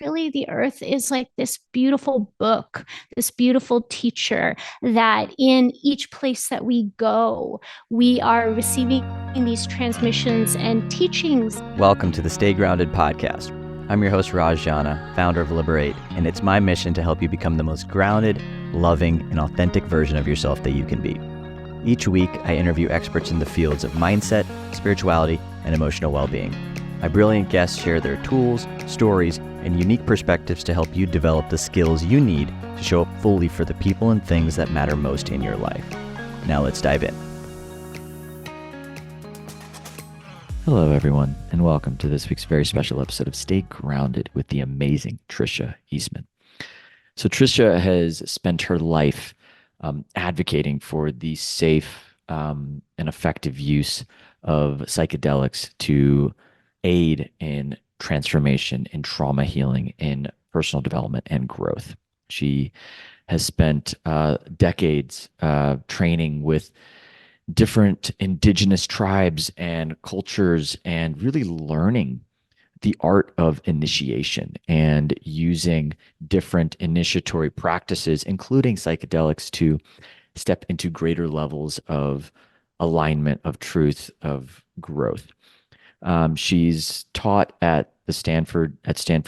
really the earth is like this beautiful book, this beautiful teacher, that in each place that we go, we are receiving these transmissions and teachings. Welcome to the Stay Grounded podcast. I'm your host, Raj, founder of Liberate, and it's my mission to help you become the most grounded, loving, and authentic version of yourself that you can be. Each week, I interview experts in the fields of mindset, spirituality, and emotional well-being. My brilliant guests share their tools, stories, and unique perspectives to help you develop the skills you need to show up fully for the people and things that matter most in your life. Now let's dive in. Hello, everyone, and welcome to this week's very special episode of Stay Grounded with the amazing Tricia Eastman. So Tricia has spent her life advocating for the safe and effective use of psychedelics to aid in transformation, in trauma healing, in personal development and growth. She has spent decades training with different indigenous tribes and cultures and really learning the art of initiation and using different initiatory practices, including psychedelics, to step into greater levels of alignment, of truth, of growth. She's taught at Stanford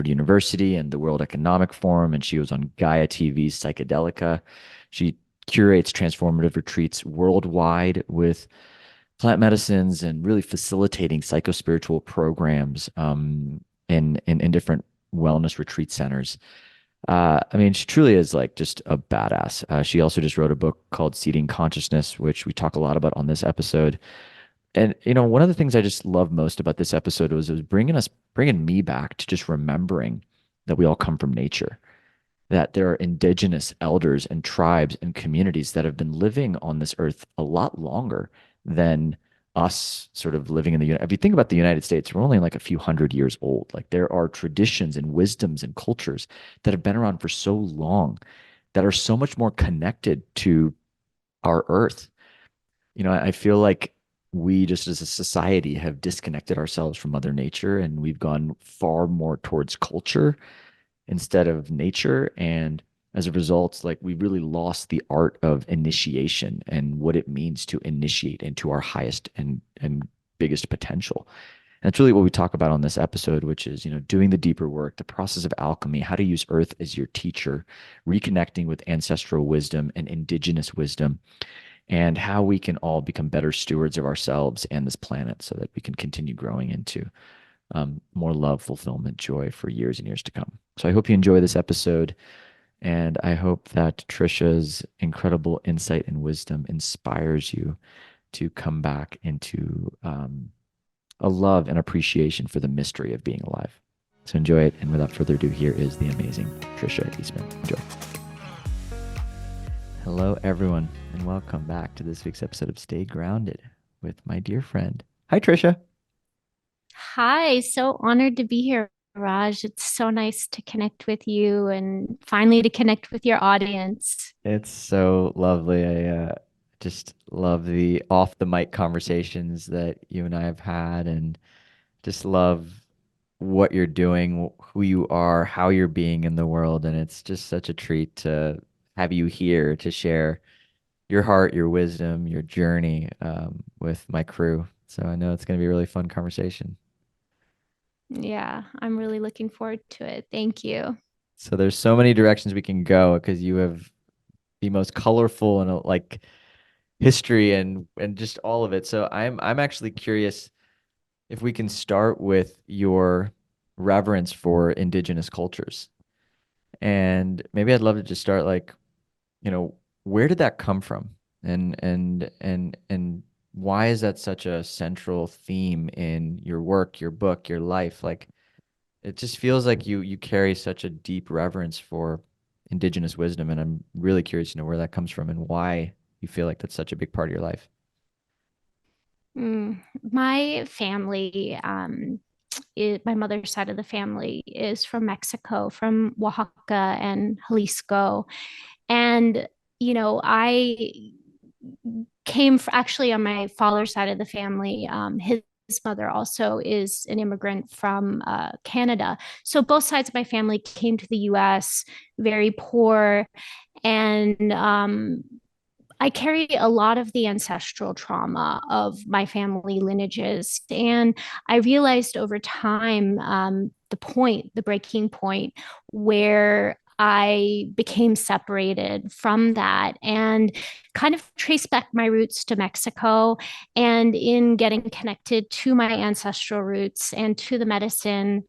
University and the World Economic Forum, and she was on Gaia TV's Psychedelica. She curates transformative retreats worldwide with plant medicines and really facilitating psychospiritual programs in different wellness retreat centers. She truly is like just a badass. She also just wrote a book called Seeding Consciousness, which we talk a lot about on this episode. And one of the things I just love most about this episode was it was bringing me back to just remembering that we all come from nature, that there are indigenous elders and tribes and communities that have been living on this earth a lot longer than us sort of living in the United. If you think about the United States, we're only like a few hundred years old. Like there are traditions and wisdoms and cultures that have been around for so long that are so much more connected to our earth. I feel like we just as a society have disconnected ourselves from Mother Nature, and we've gone far more towards culture instead of nature. And as a result, like we really lost the art of initiation and what it means to initiate into our highest and biggest potential. And that's really what we talk about on this episode, which is, doing the deeper work, the process of alchemy, how to use earth as your teacher, reconnecting with ancestral wisdom and indigenous wisdom, and how we can all become better stewards of ourselves and this planet so that we can continue growing into more love, fulfillment, joy for years and years to come. So I hope you enjoy this episode, and I hope that Tricia's incredible insight and wisdom inspires you to come back into a love and appreciation for the mystery of being alive. So enjoy it, and without further ado, here is the amazing Tricia Eastman. Enjoy. Hello, everyone, and welcome back to this week's episode of Stay Grounded with my dear friend. Hi, Tricia. Hi, so honored to be here, Raj. It's so nice to connect with you and finally to connect with your audience. It's so lovely. I just love the off the mic conversations that you and I have had, and just love what you're doing, who you are, how you're being in the world. And it's just such a treat to have you here to share your heart, your wisdom, your journey with my crew. So I know it's going to be a really fun conversation. Yeah, I'm really looking forward to it. Thank you. So there's so many directions we can go because you have the most colorful and like history and just all of it. So I'm actually curious if we can start with your reverence for indigenous cultures. And maybe I'd love to just start like, where did that come from? And why is that such a central theme in your work, your book, your life? Like it just feels like you carry such a deep reverence for indigenous wisdom, and I'm really curious to know where that comes from and why you feel like that's such a big part of your life. My family, my mother's side of the family is from Mexico, from Oaxaca and Jalisco. And, I actually on my father's side of the family, his mother also is an immigrant from Canada. So both sides of my family came to the US very poor. And I carry a lot of the ancestral trauma of my family lineages. And I realized over time the breaking point where I became separated from that and kind of traced back my roots to Mexico. And in getting connected to my ancestral roots and to the medicine,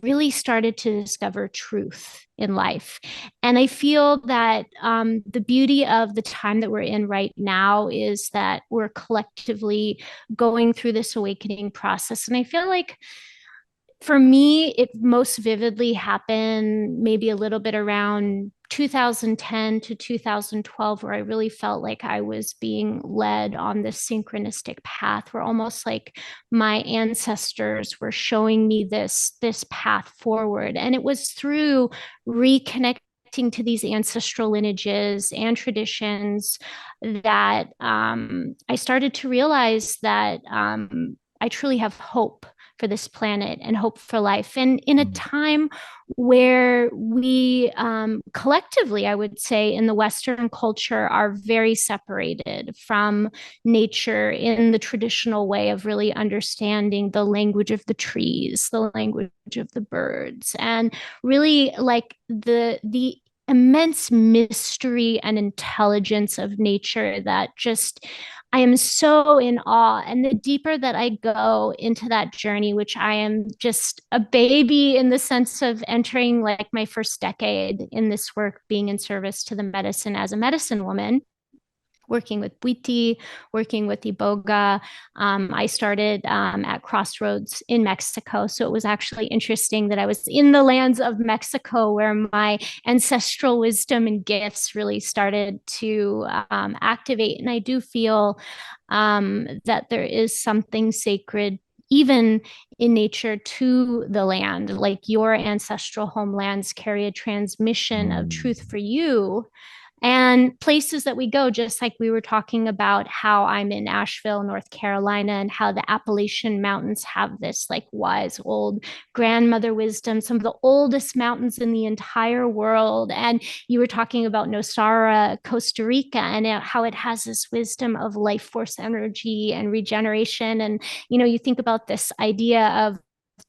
really started to discover truth in life. And I feel that the beauty of the time that we're in right now is that we're collectively going through this awakening process. And I feel like for me, it most vividly happened maybe a little bit around 2010 to 2012, where I really felt like I was being led on this synchronistic path, where almost like my ancestors were showing me this path forward. And it was through reconnecting to these ancestral lineages and traditions that I started to realize that I truly have hope for this planet and hope for life. And in a time where we collectively, I would say, in the Western culture, are very separated from nature in the traditional way of really understanding the language of the trees, the language of the birds, and really like the immense mystery and intelligence of nature that just I am so in awe. And the deeper that I go into that journey, which I am just a baby in the sense of entering like my first decade in this work, being in service to the medicine as a medicine woman, working with Bwiti, working with Iboga. I started at Crossroads in Mexico. So it was actually interesting that I was in the lands of Mexico where my ancestral wisdom and gifts really started to activate. And I do feel that there is something sacred even in nature to the land, like your ancestral homelands carry a transmission of Mm. truth for you and places that we go, just like we were talking about how I'm in Asheville, North Carolina, and how the Appalachian Mountains have this like wise old grandmother wisdom, some of the oldest mountains in the entire world. And you were talking about Nosara, Costa Rica, and how it has this wisdom of life force energy and regeneration. And, you think about this idea of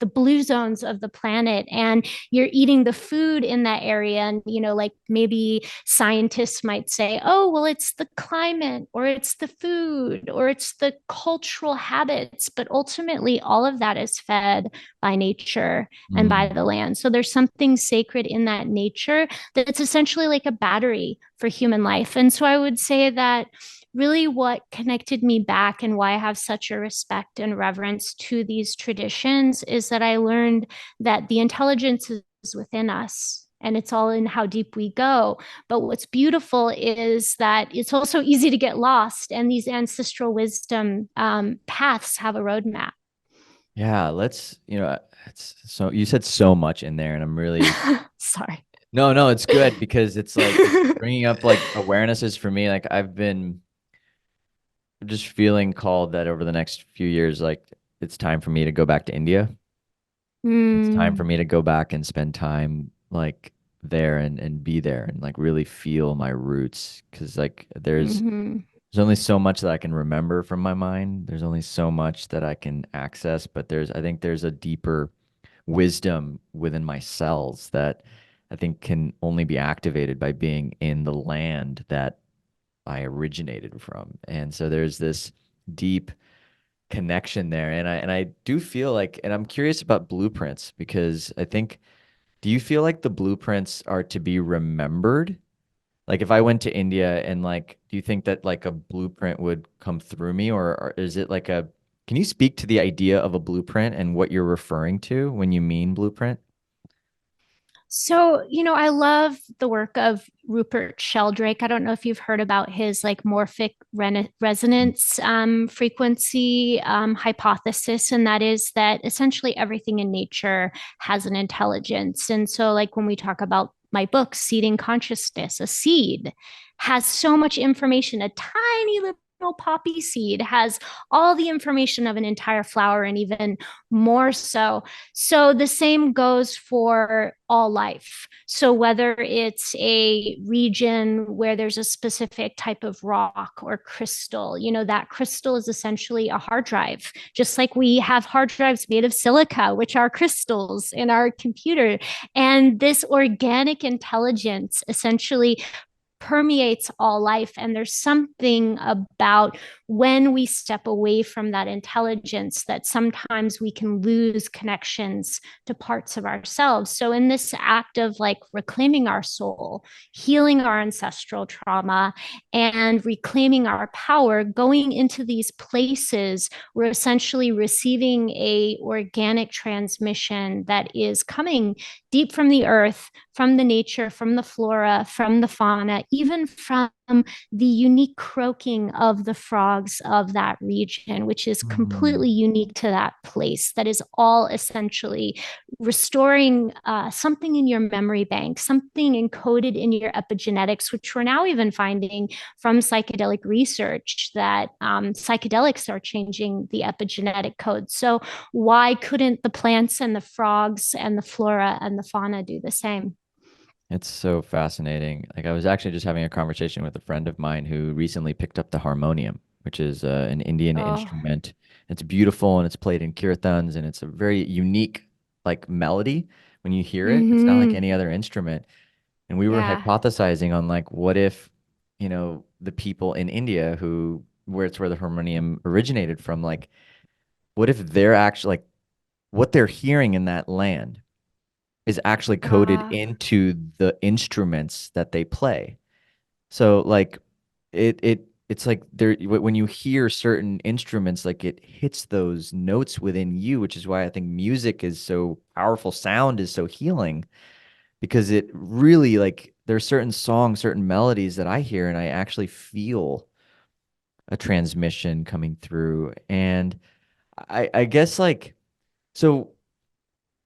the blue zones of the planet, and you're eating the food in that area, and like maybe scientists might say, oh well, it's the climate or it's the food or it's the cultural habits, but ultimately all of that is fed by nature and by Mm. the land. So there's something sacred in that nature that's essentially like a battery for human life. And so I would say that really what connected me back and why I have such a respect and reverence to these traditions is that I learned that the intelligence is within us and it's all in how deep we go. But what's beautiful is that it's also easy to get lost, and these ancestral wisdom paths have a roadmap. Yeah, it's so you said so much in there, and I'm really Sorry. no, no, it's good because it's like it's bringing up like awarenesses for me. Like I've been just feeling called that over the next few years, like it's time for me to go back to India. It's time for Mm, me to go back and spend time like there and be there and like really feel my roots. Cause like mhm. there's only so much that I can remember from my mind. There's only so much that I can access, but I think there's a deeper wisdom within my cells that I think can only be activated by being in the land that I originated from. And so there's this deep connection there. And I do feel like, and I'm curious about blueprints because I think, do you feel like the blueprints are to be remembered? Like if I went to India and like, do you think that like a blueprint would come through me, or is it like can you speak to the idea of a blueprint and what you're referring to when you mean blueprint? So, I love the work of Rupert Sheldrake. I don't know if you've heard about his like morphic resonance frequency hypothesis, and that is that essentially everything in nature has an intelligence. And so, like when we talk about my book, Seeding Consciousness, a seed has so much information, a tiny little poppy seed has all the information of an entire flower and even more so. So the same goes for all life. So whether it's a region where there's a specific type of rock or crystal, that crystal is essentially a hard drive, just like we have hard drives made of silica, which are crystals in our computer. And this organic intelligence essentially permeates all life. And there's something about when we step away from that intelligence that sometimes we can lose connections to parts of ourselves. So, in this act of like reclaiming our soul, healing our ancestral trauma, and reclaiming our power, going into these places, we're essentially receiving a organic transmission that is coming deep from the earth, from the nature, from the flora, from the fauna, even from the unique croaking of the frogs of that region, which is completely unique to that place. That is all essentially restoring something in your memory bank, something encoded in your epigenetics, which we're now even finding from psychedelic research that psychedelics are changing the epigenetic code. So why couldn't the plants and the frogs and the flora and the fauna do the same? It's so fascinating. Like I was actually just having a conversation with a friend of mine who recently picked up the harmonium, which is an Indian Oh, instrument. It's beautiful and it's played in kirtans and it's a very unique like melody when you hear it. It's not like mm-hmm. any other instrument. And we were Yeah. hypothesizing on like what if, the people in India who where it's where the harmonium originated from, like what if they're actually like what they're hearing in that land is actually coded Uh, into the instruments that they play. So like it's like there when you hear certain instruments, like it hits those notes within you, which is why I think music is so powerful. Sound is so healing because it really like there's certain songs, certain melodies that I hear and I actually feel a transmission coming through. And I guess like so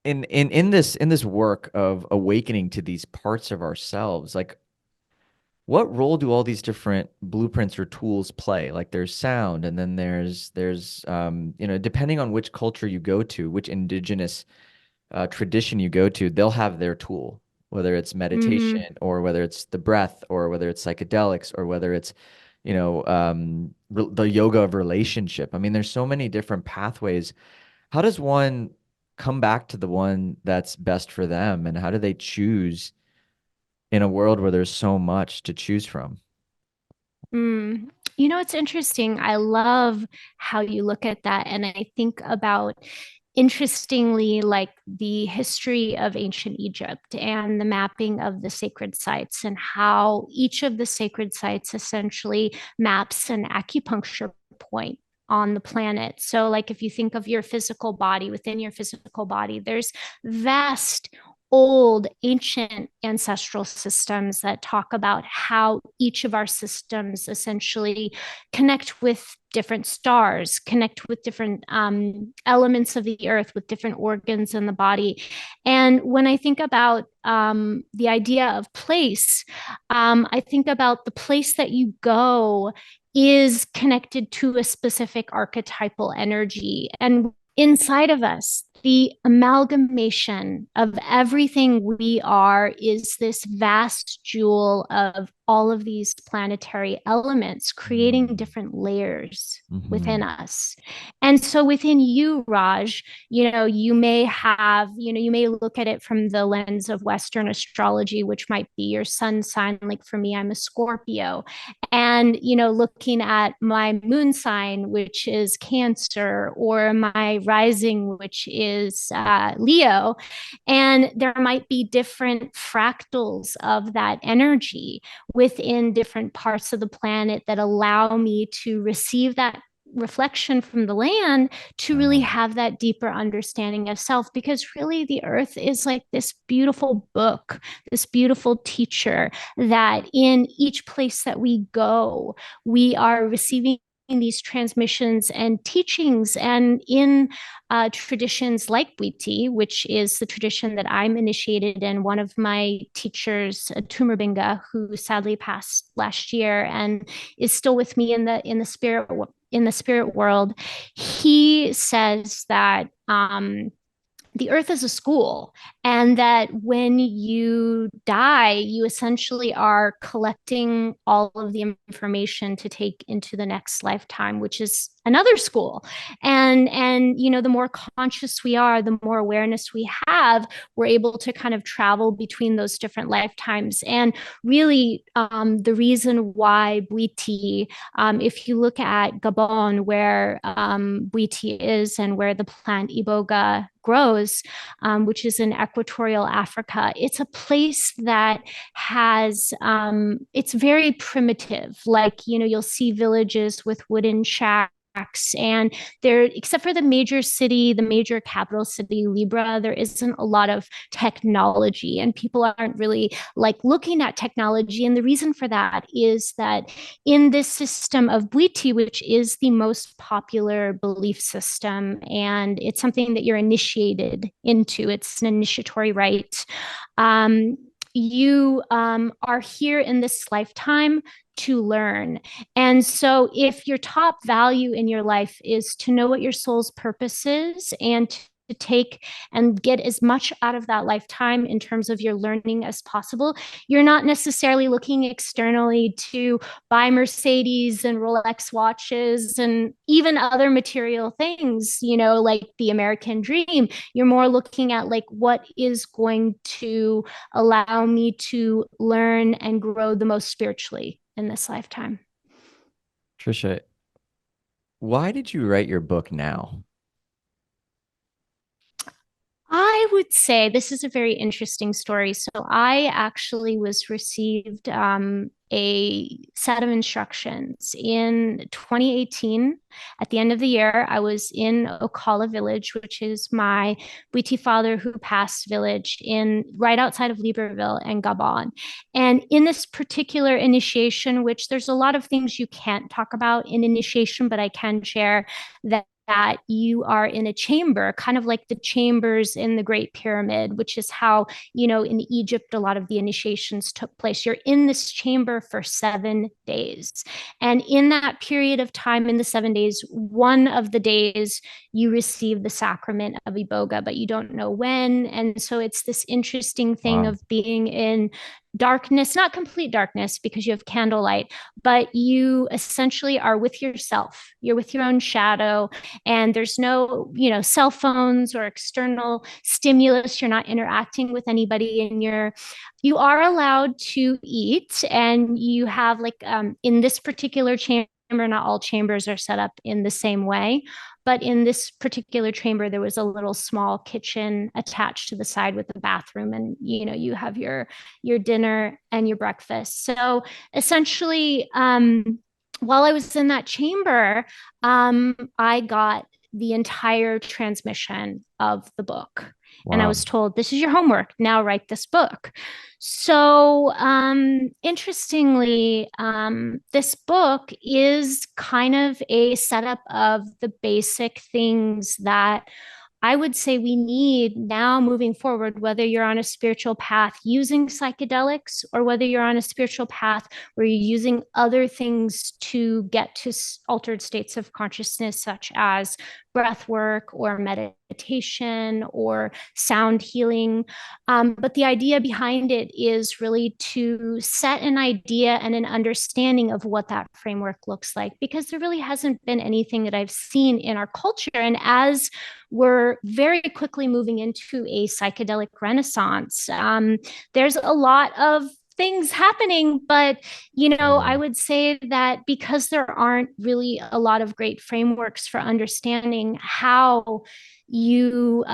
in this work of awakening to these parts of ourselves, like what role do all these different blueprints or tools play? Like there's sound, and then there's depending on which culture you go to, which indigenous tradition you go to, they'll have their tool, whether it's mm-hmm. meditation or whether it's the breath or whether it's psychedelics or whether it's the yoga of relationship. I mean, there's so many different pathways. How does one come back to the one that's best for them, and how do they choose in a world where there's so much to choose from? Mm. It's interesting. I love how you look at that. And I think about, interestingly, like the history of ancient Egypt and the mapping of the sacred sites, and how each of the sacred sites essentially maps an acupuncture point on the planet. So, like if you think of your physical body, within your physical body, there's vast old ancient ancestral systems that talk about how each of our systems essentially connect with different stars, connect with different elements of the earth, with different organs in the body. And when I think about the idea of place, I think about the place that you go is connected to a specific archetypal energy. And inside of us, the amalgamation of everything we are is this vast jewel of all of these planetary elements, creating different layers within Mm-hmm. us. And so within you, Raj, you may have, you may look at it from the lens of Western astrology, which might be your sun sign. Like for me, I'm a Scorpio. And, looking at my moon sign, which is Cancer, or my rising, which is Leo. And there might be different fractals of that energy within different parts of the planet that allow me to receive that reflection from the land to really Wow. have that deeper understanding of self, because really the earth is like this beautiful book, this beautiful teacher, that in each place that we go, we are receiving these transmissions and teachings. And in traditions like Bwiti, which is the tradition that I'm initiated in, one of my teachers, Tumarbinga, who sadly passed last year and is still with me in the spirit world, he says that the earth is a school, and that when you die, you essentially are collecting all of the information to take into the next lifetime, which is another school. And the more conscious we are, the more awareness we have, we're able to kind of travel between those different lifetimes. And really, the reason why Bwiti, if you look at Gabon, where Bwiti is and where the plant iboga grows, which is in equatorial Africa. It's a place that it's very primitive. Like, you'll see villages with wooden shacks, and there, except for the major city, the major capital city, Libra, there isn't a lot of technology, and people aren't really like looking at technology. And the reason for that is that in this system of Bwiti, which is the most popular belief system, and it's something that you're initiated into, it's an initiatory rite. You are here in this lifetime to learn. And so, if your top value in your life is to know what your soul's purpose is and to take and get as much out of that lifetime in terms of your learning as possible, you're not necessarily looking externally to buy Mercedes and Rolex watches and even other material things, like the American dream. You're more looking at like, what is going to allow me to learn and grow the most spiritually in this lifetime. Tricia, why did you write your book now? I would say this is a very interesting story. So I actually was received a set of instructions in 2018. At the end of the year, I was in Okala village, which is my Bwiti father who passed village in right outside of Libreville and Gabon. And in this particular initiation, which there's a lot of things you can't talk about in initiation, but I can share that you are in a chamber, kind of like the chambers in the Great Pyramid, which is how, in Egypt, a lot of the initiations took place. You're in this chamber for 7 days. And in that period of time, in the 7 days, one of the days you receive the sacrament of Iboga, but you don't know when. And so it's this interesting thing Wow. of being in darkness, not complete darkness because you have candlelight, but you essentially are with yourself. You're with your own shadow, and there's no, cell phones or external stimulus. You're not interacting with anybody, and you are allowed to eat, and you have like in this particular chamber, not all chambers are set up in the same way, but in this particular chamber, there was a little small kitchen attached to the side with a bathroom, and you have your dinner and your breakfast. So essentially, while I was in that chamber, I got the entire transmission of the book. And I Wow. was told, this is your homework. Now write this book. So, interestingly, this book is kind of a setup of the basic things that I would say we need now moving forward, whether you're on a spiritual path using psychedelics or whether you're on a spiritual path where you're using other things to get to altered states of consciousness, such as breath work or meditation or sound healing. But the idea behind it is really to set an idea and an understanding of what that framework looks like, because there really hasn't been anything that I've seen in our culture. And as we're very quickly moving into a psychedelic renaissance, there's a lot of things happening, but Yeah. I would say that because there aren't really a lot of great frameworks for understanding how you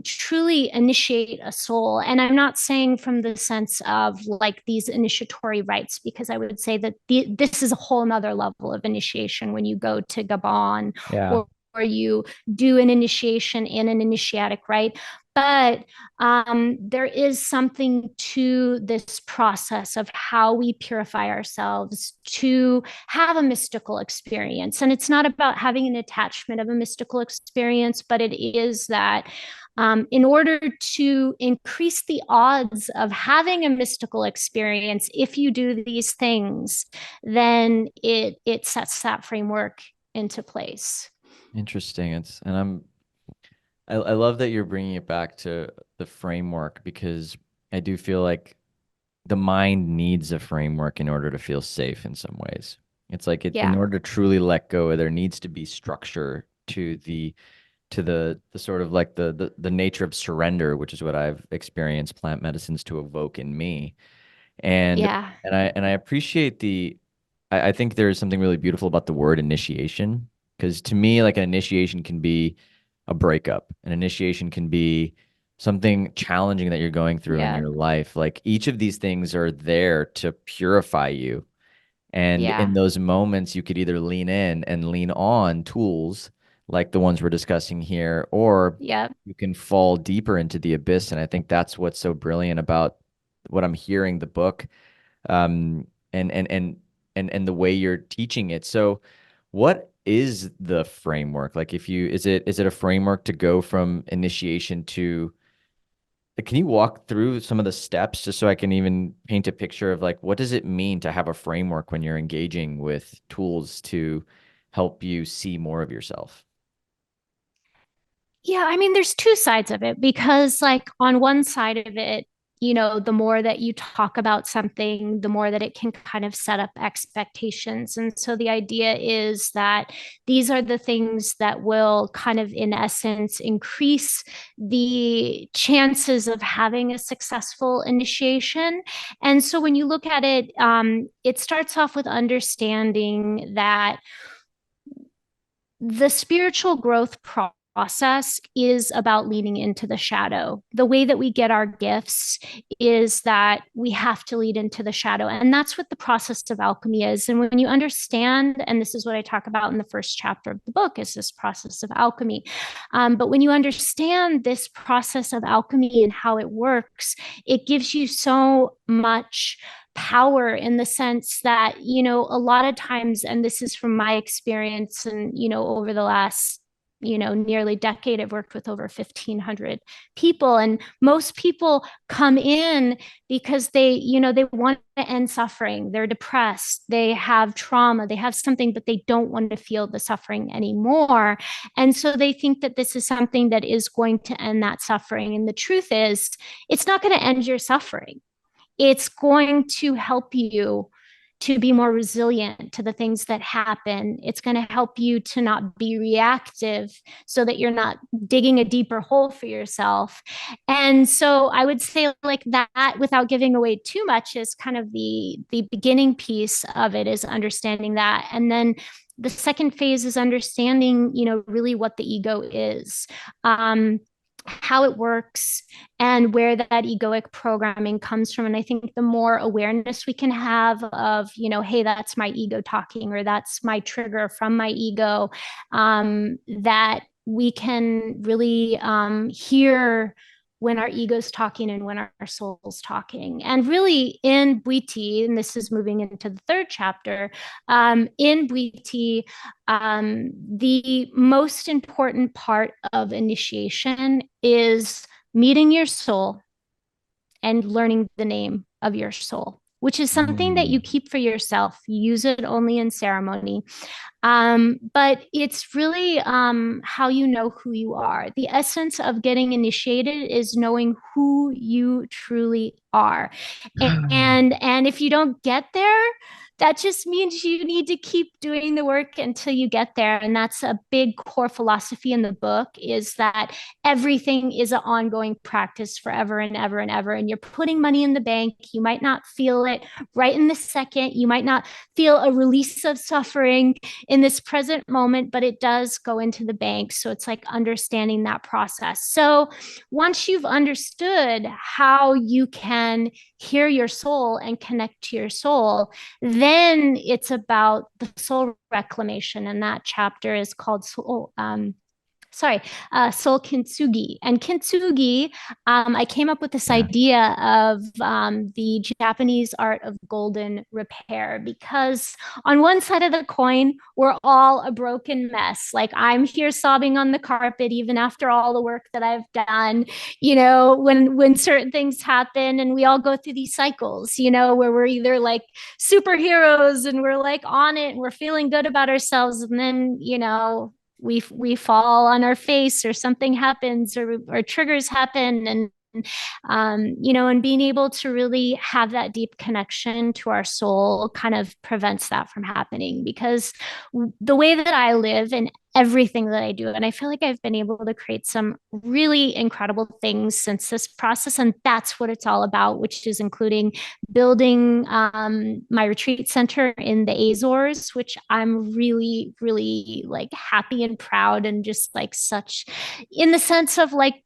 truly initiate a soul. And I'm not saying from the sense of like these initiatory rites, because I would say that this is a whole nother level of initiation when you go to Gabon, Yeah. or you do an initiation in an initiatic rite. But there is something to this process of how we purify ourselves to have a mystical experience. And it's not about having an attachment of a mystical experience, but it is that in order to increase the odds of having a mystical experience, if you do these things, then it sets that framework into place. Interesting. I love that you're bringing it back to the framework because I do feel like the mind needs a framework in order to feel safe in some ways. It's like in Yeah, order to truly let go, there needs to be structure to the sort of like the nature of surrender, which is what I've experienced plant medicines to evoke in me. And yeah, and I appreciate I think there's something really beautiful about the word initiation because to me, like an initiation can be a breakup. An initiation can be something challenging that you're going through in yeah, your life. Like each of these things are there to purify you. And yeah, in those moments, you could either lean in and lean on tools like the ones we're discussing here, or yeah. you can fall deeper into the abyss. And I think that's what's so brilliant about what I'm hearing the book, um, and and the way you're teaching it. So, what is the framework? Like, if you is it a framework to go from initiation to can you walk through some of the steps just so I can even paint a picture of like what does it mean to have a framework when you're engaging with tools to help you see more of yourself? Yeah, I mean, there's two sides of it because, like, on one side of it, the more that you talk about something, the more that it can kind of set up expectations. And so the idea is that these are the things that will kind of, in essence, increase the chances of having a successful initiation. And so when you look at it, it starts off with understanding that the spiritual growth process is about leaning into the shadow. The way that we get our gifts is that we have to lead into the shadow. And that's what the process of alchemy is. And when you understand, and this is what I talk about in the first chapter of the book, is this process of alchemy. But when you understand this process of alchemy and how it works, it gives you so much power in the sense that, a lot of times, and this is from my experience, and, over the last nearly decade, I've worked with over 1,500 people, and most people come in because they want to end suffering. They're depressed, they have trauma, they have something, but they don't want to feel the suffering anymore. And so they think that this is something that is going to end that suffering. And the truth is, it's not going to end your suffering. It's going to help you to be more resilient to the things that happen. It's going to help you to not be reactive so that you're not digging a deeper hole for yourself. And so I would say, like, that, without giving away too much, is kind of the beginning piece of it, is understanding that. And then the second phase is understanding, really what the ego is. How it works, and where that egoic programming comes from. And I think the more awareness we can have of, hey, that's my ego talking, or that's my trigger from my ego, that we can really hear when our ego's talking and when our soul's talking. And really, in Bwiti, and this is moving into the third chapter, in Bwiti, the most important part of initiation is meeting your soul and learning the name of your soul, which is something that you Mm. keep for yourself. You use it only in ceremony. But it's really how you know who you are. The essence of getting initiated is knowing who you truly are. And if you don't get there, that just means you need to keep doing the work until you get there. And that's a big core philosophy in the book, is that everything is an ongoing practice forever and ever and ever. And you're putting money in the bank. You might not feel it right in the second. You might not feel a release of suffering in this present moment, but it does go into the bank. So it's like understanding that process. So once you've understood how you can hear your soul and connect to your soul, then it's about the soul reclamation. And that chapter is called soul. sorry, soul kintsugi. And kintsugi, I came up with this Yeah. idea of the Japanese art of golden repair because on one side of the coin, we're all a broken mess. Like I'm here sobbing on the carpet, even after all the work that I've done. When certain things happen, and we all go through these cycles. Where we're either like superheroes and we're like on it and we're feeling good about ourselves, and then we fall on our face or something happens or triggers happen, and being able to really have that deep connection to our soul kind of prevents that from happening because the way that I live and everything that I do, and I feel like I've been able to create some really incredible things since this process, and that's what it's all about, which is including building my retreat center in the Azores, which I'm really, really like happy and proud and just like such in the sense of like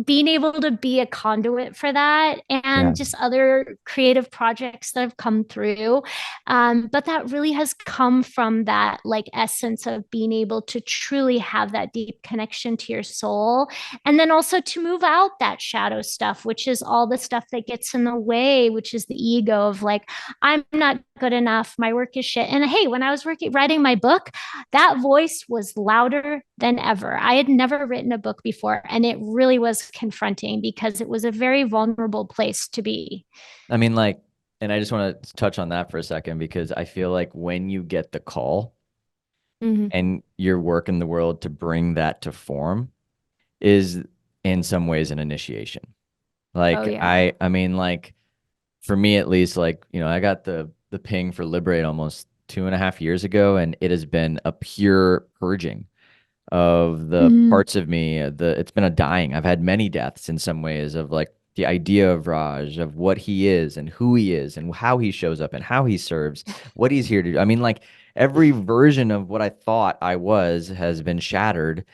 being able to be a conduit for that Yeah. and just other creative projects that have come through. But that really has come from that like essence of being able to truly have that deep connection to your soul. And then also to move out that shadow stuff, which is all the stuff that gets in the way, which is the ego of like, I'm not good enough. My work is shit. And hey, when I was writing my book, that voice was louder than ever. I had never written a book before, and it really was confronting because it was a very vulnerable place to be. I mean, like, and I just want to touch on that for a second because I feel like when you get the call Mm-hmm. and you're working the world to bring that to form is in some ways an initiation. Oh, Like yeah. I mean, like for me at least, like, I got the ping for Liberate almost 2.5 years ago, and it has been a pure purging of the Mm-hmm. parts of me. It's been a dying. I've had many deaths in some ways of like the idea of Raj, of what he is and who he is and how he shows up and how he serves, what he's here to do. I mean, like every version of what I thought I was has been shattered.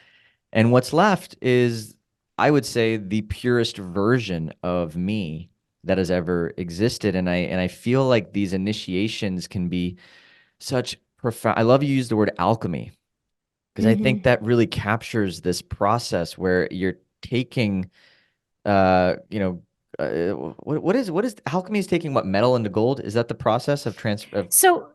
And what's left is, I would say, the purest version of me that has ever existed. And I feel like these initiations can be such profound. I love you use the word alchemy because I think Mm-hmm. that really captures this process where you're taking, you know, what is alchemy is taking what metal into gold? Is that the process of transfer of? So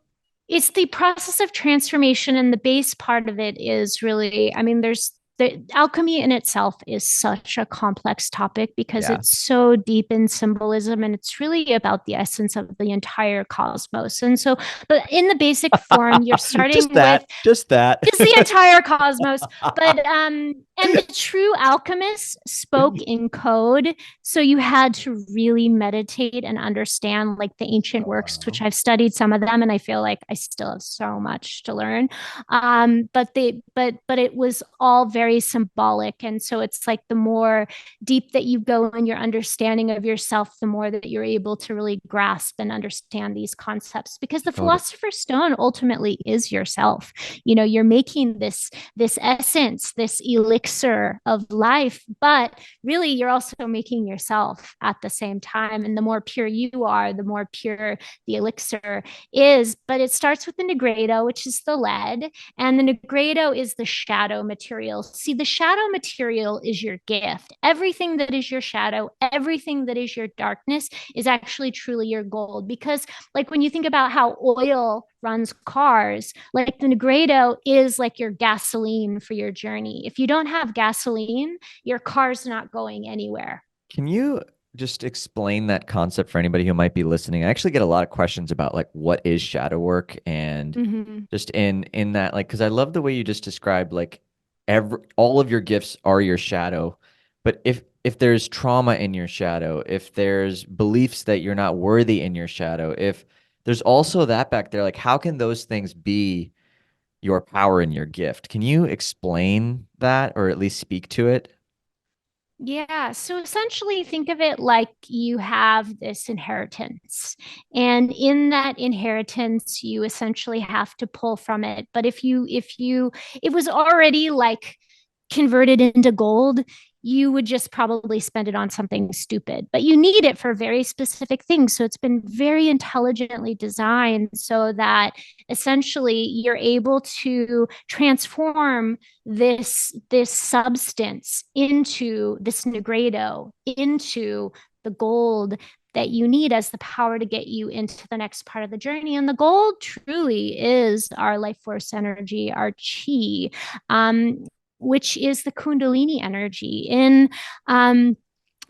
it's the process of transformation, and the base part of it is really, I mean, there's the alchemy in itself is such a complex topic because Yeah. it's so deep in symbolism and it's really about the essence of the entire cosmos. And so, but in the basic form, you're Just starting with that, just that. just the entire cosmos. But and the true alchemists spoke in code, so you had to really meditate and understand like the ancient Oh, works, which wow. I've studied some of them, and I feel like I still have so much to learn. But it was all very symbolic, and so it's like the more deep that you go in your understanding of yourself, the more that you're able to really grasp and understand these concepts. Because the Totally. philosopher's stone ultimately is yourself. You're making this essence, this elixir of life, but really you're also making yourself at the same time. And the more pure you are, the more pure the elixir is. But it starts with the nigredo, which is the lead, and the nigredo is the shadow material. See, the shadow material is your gift. Everything that is your shadow, everything that is your darkness is actually truly your gold. Because like when you think about how oil runs cars, like the Negredo is like your gasoline for your journey. If you don't have gasoline, your car's not going anywhere. Can you just explain that concept for anybody who might be listening? I actually get a lot of questions about like what is shadow work and Mm-hmm. just in that, like, because I love the way you just described like all of your gifts are your shadow. But if there's trauma in your shadow, if there's beliefs that you're not worthy in your shadow, if there's also that back there, like how can those things be your power and your gift? Can you explain that or at least speak to it? Yeah. So essentially, think of it like you have this inheritance. And in that inheritance, you essentially have to pull from it. But if you, it was already like convert it into gold, you would just probably spend it on something stupid, but you need it for very specific things. So it's been very intelligently designed so that essentially you're able to transform this substance into this negredo, into the gold that you need as the power to get you into the next part of the journey. And the gold truly is our life force energy, our chi, which is the Kundalini energy. In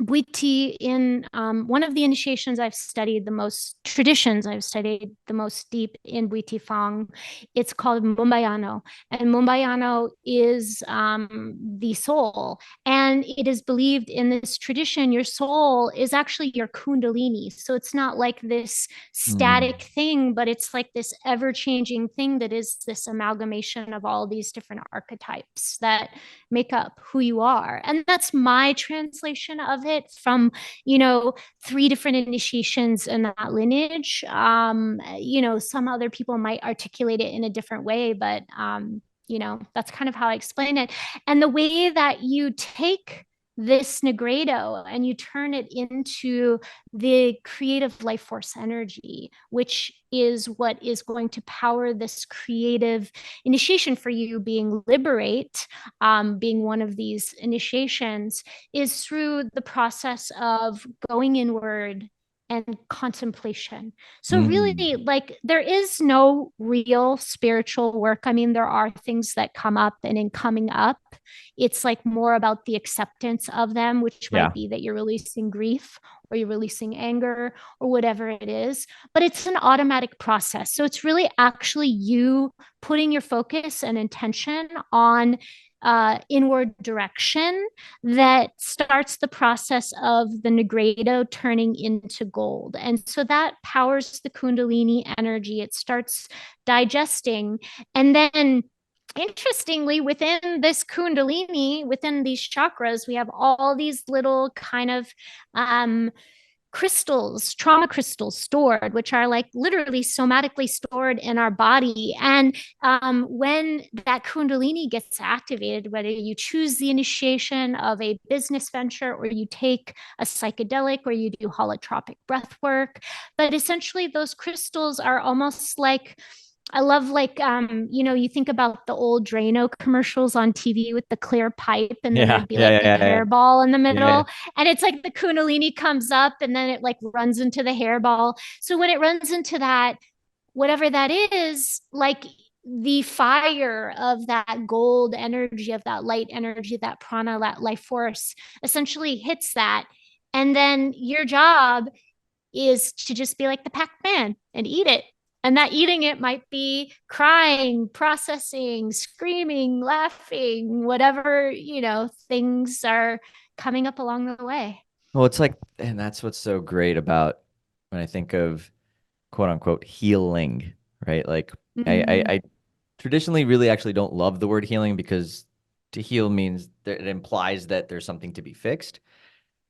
Bwiti, in one of the initiations I've studied the most, traditions I've studied the most deep in Bwiti Fang, it's called Mumbayano. And Mumbayano is the soul. And it is believed in this tradition, your soul is actually your Kundalini. So it's not like this Mm. static thing, but it's like this ever changing thing that is this amalgamation of all these different archetypes that make up who you are. And that's my translation of it from, three different initiations in that lineage. Some other people might articulate it in a different way, but that's kind of how I explain it. And the way that you take this negredo and you turn it into the creative life force energy, which is what is going to power this creative initiation for you, being liberate, being one of these initiations, is through the process of going inward and contemplation. So Mm. really, like, there is no real spiritual work. I mean, there are things that come up, and in coming up, it's like more about the acceptance of them, which Yeah. might be that you're releasing grief or you're releasing anger or whatever it is. But it's an automatic process. So it's really actually you putting your focus and intention on inward direction that starts the process of the negredo turning into gold. And so that powers the Kundalini energy. It starts digesting. And then, interestingly, within this Kundalini, within these chakras, we have all these little kind of crystals, trauma crystals stored, which are like literally somatically stored in our body. And when that Kundalini gets activated, whether you choose the initiation of a business venture or you take a psychedelic or you do holotropic breath work, but essentially those crystals are almost like, I love, like, you think about the old Drano commercials on TV with the clear pipe, and then Yeah. there'd be Yeah. like Yeah. a Yeah. hairball in the Yeah. middle. And it's like the Kundalini comes up and then it like runs into the hairball. So when it runs into that, whatever that is, like, the fire of that gold energy, of that light energy, that prana, that life force essentially hits that. And then your job is to just be like the Pac-Man and eat it. And that eating it might be crying, processing, screaming, laughing, whatever, things are coming up along the way. Well, it's like, and that's what's so great about when I think of quote unquote healing, right? Like, Mm-hmm. I traditionally really actually don't love the word healing because to heal means that it implies that there's something to be fixed.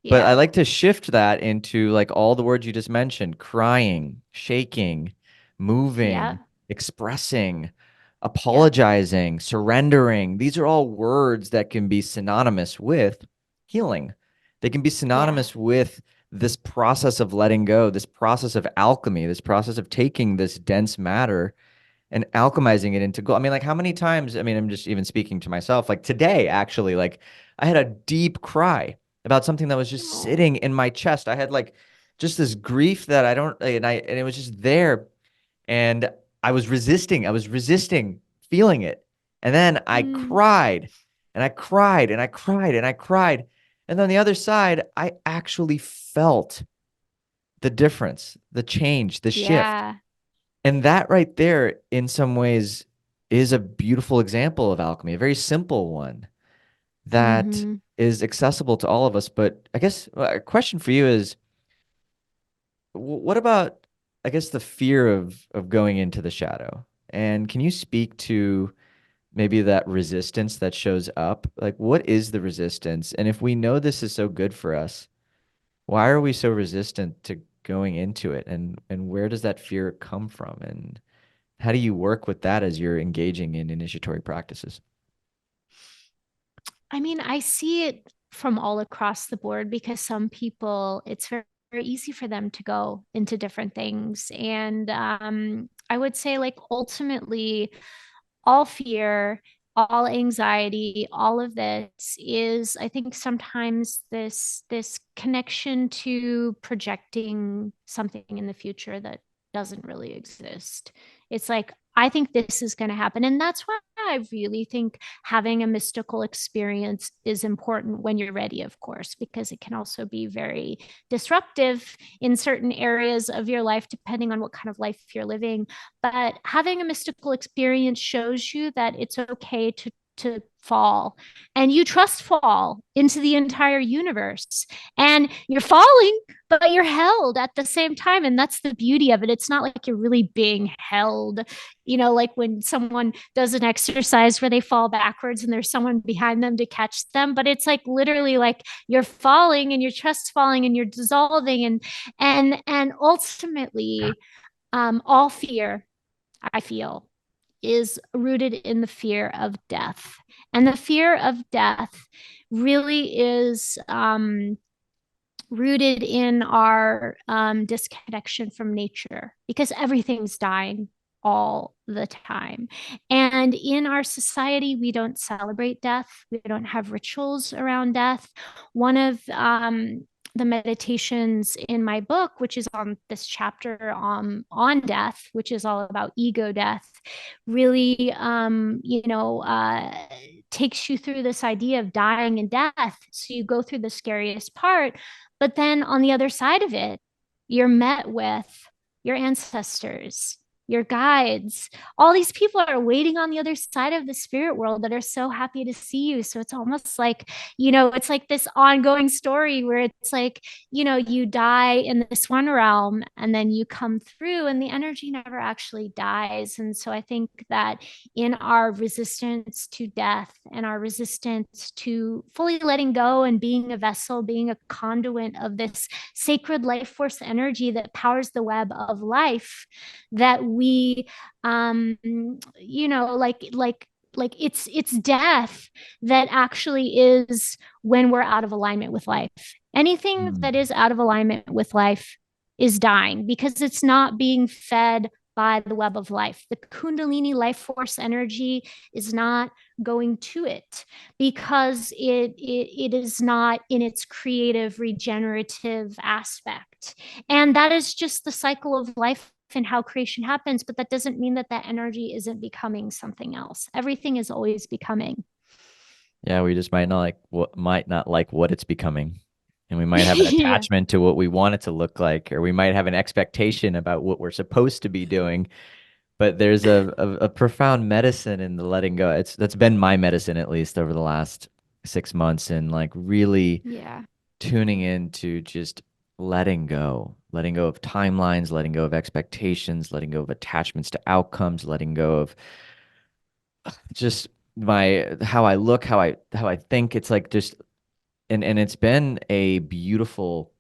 But I Yeah. like to shift that into like all the words you just mentioned: crying, shaking, Yeah. moving, expressing, Yeah. apologizing, surrendering. These are all words that can be synonymous with healing. They can be Yeah. synonymous with this process of letting go, this process of alchemy, this process of taking this dense matter and alchemizing it into gold. I mean, like how many times, I mean, I'm just even speaking to myself, like today, actually, like I had a deep cry about something that was just Oh. sitting in my chest. I had like just this grief that I don't, and it was just there. And I was resisting feeling it. And then I Mm. cried and I cried and I cried and I cried. And on the other side, I actually felt the difference, the change, the shift. Yeah. And that right there, in some ways, is a beautiful example of alchemy, a very simple one that Mm-hmm. is accessible to all of us. But I guess a question for you is, what about, I guess, the fear of going into the shadow? And can you speak to maybe that resistance that shows up? Like, what is the resistance? And if we know this is so good for us, why are we so resistant to going into it? And where does that fear come from? And how do you work with that as you're engaging in initiatory practices? I mean, I see it from all across the board because some people, it's very easy for them to go into different things. And I would say, like, ultimately, all fear, all anxiety, all of this is, I think, sometimes this connection to projecting something in the future that doesn't really exist. It's like, I think this is going to happen. And that's why I really think having a mystical experience is important when you're ready, of course, because it can also be very disruptive in certain areas of your life, depending on what kind of life you're living. But having a mystical experience shows you that it's okay to fall, and you trust fall into the entire universe, and you're falling but you're held at the same time. And that's the beauty of it. It's not like you're really being held, like when someone does an exercise where they fall backwards and there's someone behind them to catch them, but it's like literally like you're falling and your trust falling and you're dissolving. And ultimately, all fear, I feel, is rooted in the fear of death. And the fear of death really is rooted in our disconnection from nature, because everything's dying all the time. And in our society, we don't celebrate death, we don't have rituals around death. One of the meditations in my book, which is on this chapter on death, which is all about ego death, really, takes you through this idea of dying and death. So you go through the scariest part, but then on the other side of it, you're met with your ancestors, your guides. All these people are waiting on the other side of the spirit world that are so happy to see you. So it's almost like, it's like this ongoing story where it's like, you die in this one realm and then you come through and the energy never actually dies. And so I think that in our resistance to death and our resistance to fully letting go and being a vessel, being a conduit of this sacred life force energy that powers the web of life, that we, like it's death that actually is when we're out of alignment with life. Anything Mm. that is out of alignment with life is dying because it's not being fed by the web of life. The Kundalini life force energy is not going to it because it is not in its creative, regenerative aspect. And that is just the cycle of life and how creation happens. But that doesn't mean that that energy isn't becoming something else. Everything is always becoming. Yeah, we just might not like what it's becoming. And we might have an Yeah. attachment to what we want it to look like, or we might have an expectation about what we're supposed to be doing. But there's a profound medicine in the letting go. That's been my medicine, at least over the last 6 months, and like really Yeah. tuning into just letting go of timelines, letting go of expectations, letting go of attachments to outcomes, letting go of just my how I look, how I think. It's like just and it's been a beautiful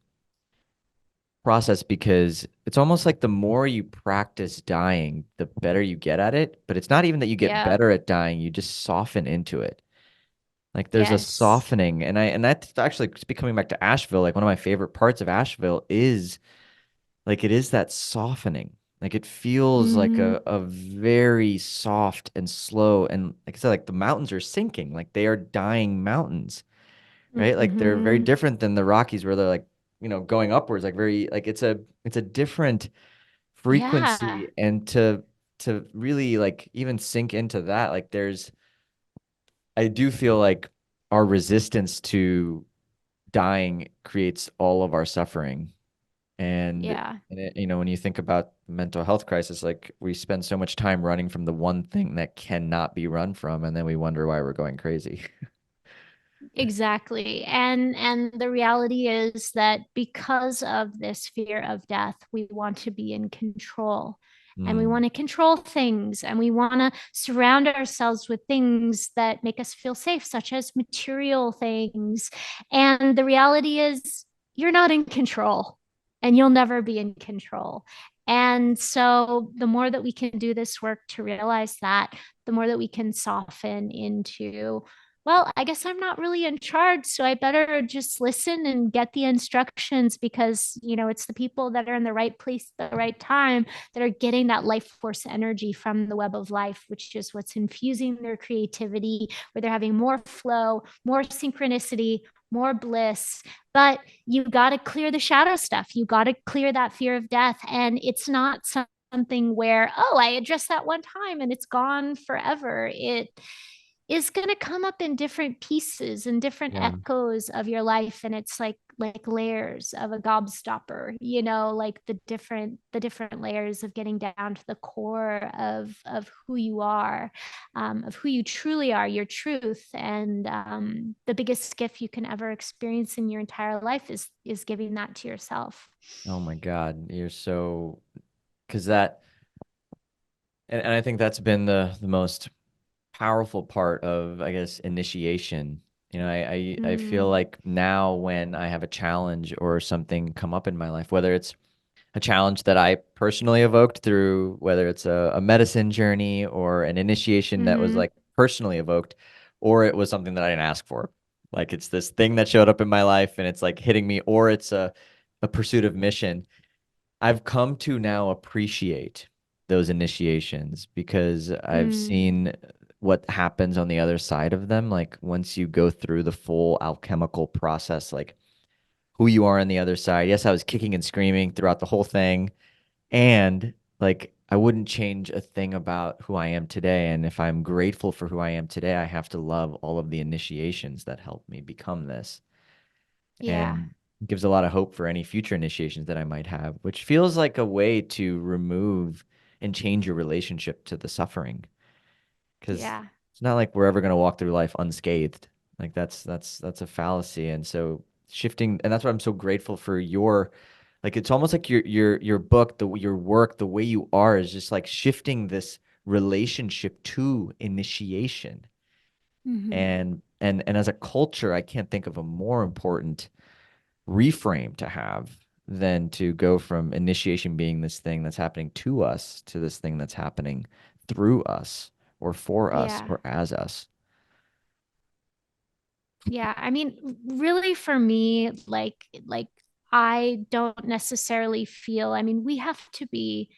process because it's almost like the more you practice dying, the better you get at it. But it's not even that you get Yeah. better at dying, you just soften into it. Like there's a Yes. softening. And that's actually coming back to Asheville. Like one of my favorite parts of Asheville is like it is that softening. Like it feels like Mm-hmm. a very soft and slow. And like I said, like the mountains are sinking, like they are dying mountains, right? Like they're very Mm-hmm. different than the Rockies where they're like, going upwards, like very like it's a different Yeah. frequency. And to really like even sink into that, like I do feel like our resistance to dying creates all of our suffering. Yeah. And when you think about mental health crisis, like we spend so much time running from the one thing that cannot be run from, and then we wonder why we're going crazy. Exactly. And the reality is that because of this fear of death, we want to be in control. And we Mm. want to control things, and we want to surround ourselves with things that make us feel safe, such as material things. And the reality is, you're not in control, and you'll never be in control. And so, the more that we can do this work to realize that, the more that we can soften into well, I guess I'm not really in charge, so I better just listen and get the instructions because, it's the people that are in the right place at the right time that are getting that life force energy from the web of life, which is what's infusing their creativity, where they're having more flow, more synchronicity, more bliss. But you got to clear the shadow stuff. You got to clear that fear of death. And it's not something where, oh, I addressed that one time and it's gone forever. It is going to come up in different pieces and different Yeah. echoes of your life, and it's like layers of a gobstopper, like the different layers of getting down to the core of who you are, of who you truly are, your truth. And the biggest gift you can ever experience in your entire life is giving that to yourself. Oh my God, you're so because that and I think that's been the most powerful part of, I guess, initiation. I feel Mm, like now when I have a challenge or something come up in my life, whether it's a challenge that I personally evoked through whether it's a medicine journey or an initiation that was mm-hmm, like personally evoked, or it was something that I didn't ask for. Like it's this thing that showed up in my life and it's like hitting me, or it's a pursuit of mission. I've come to now appreciate those initiations because I've mm, seen what happens on the other side of them. Like once you go through the full alchemical process, like who you are on the other side. Yes, I was kicking and screaming throughout the whole thing. And like I wouldn't change a thing about who I am today. And if I'm grateful for who I am today, I have to love all of the initiations that helped me become this. yeah, And gives a lot of hope for any future initiations that I might have, which feels like a way to remove and change your relationship to the suffering. Because yeah. it's not like we're ever going to walk through life unscathed. Like that's a fallacy. And so shifting, and that's why I'm so grateful for your, like it's almost like your book, your work, the way you are is just like shifting this relationship to initiation. Mm-hmm. And as a culture, I can't think of a more important reframe to have than to go from initiation being this thing that's happening to us to this thing that's happening through us or for us Yeah. or as us. Yeah, I mean, really for me, like I don't necessarily feel, I mean, we have to be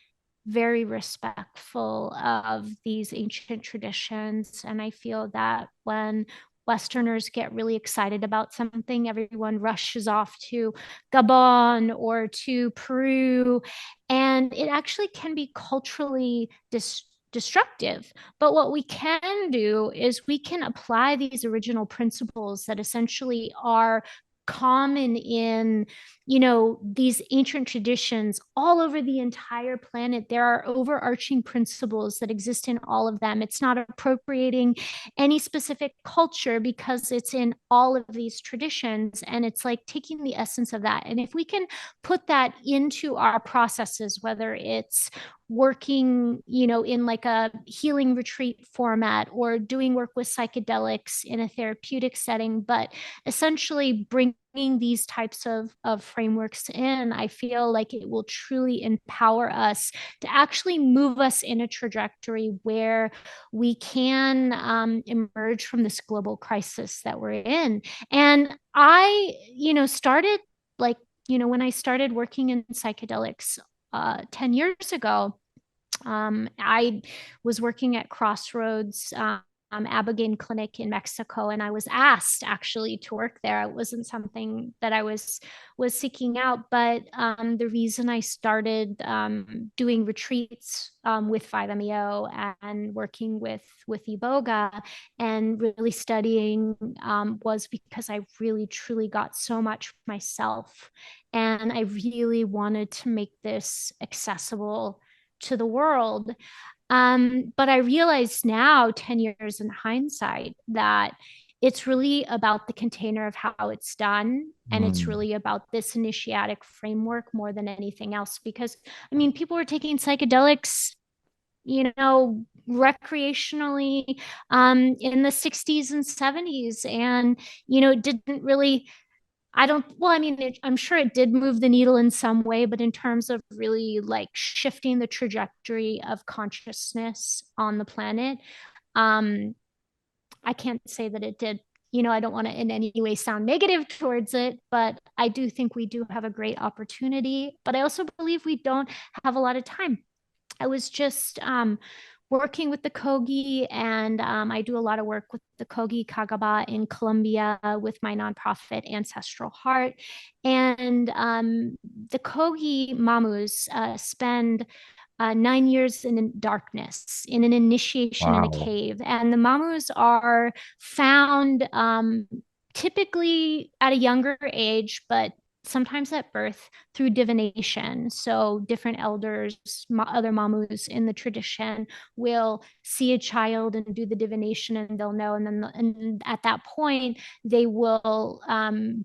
very respectful of these ancient traditions. And I feel that when Westerners get really excited about something, everyone rushes off to Gabon or to Peru. And it actually can be culturally destructive. But what we can do is we can apply these original principles that essentially are common in these ancient traditions all over the entire planet. There are overarching principles that exist in all of them. It's not appropriating any specific culture because it's in all of these traditions, and it's like taking the essence of that. And if we can put that into our processes, whether it's working, in like a healing retreat format or doing work with psychedelics in a therapeutic setting, but essentially bringing these types of frameworks in, I feel like it will truly empower us to actually move us in a trajectory where we can emerge from this global crisis that we're in. And I, started like, when I started working in psychedelics 10 years ago, I was working at Crossroads Abigail Clinic in Mexico, and I was asked actually to work there. It wasn't something that I was seeking out, but the reason I started doing retreats with 5-MeO and working with Iboga and really studying was because I really truly got so much myself, and I really wanted to make this accessible to the world. But I realize now, 10 years in hindsight, that it's really about the container of how it's done. And it's Mm. really about this initiatic framework more than anything else. Because, I mean, people were taking psychedelics, recreationally in the 60s and 70s. And, it didn't really, I don't, well, I mean, I'm sure it did move the needle in some way, but in terms of really like shifting the trajectory of consciousness on the planet, um, I can't say that it did. I don't want to in any way sound negative towards it, but I do think we do have a great opportunity. But I also believe we don't have a lot of time. I was just working with the Kogi, and I do a lot of work with the Kogi Kagaba in Colombia with my nonprofit Ancestral Heart. And the Kogi Mamus spend 9 years in darkness, in an initiation in a Wow. cave. And the Mamus are found typically at a younger age, but sometimes at birth through divination. So different elders, other mamus in the tradition will see a child and do the divination, and they'll know. And then and at that point, they will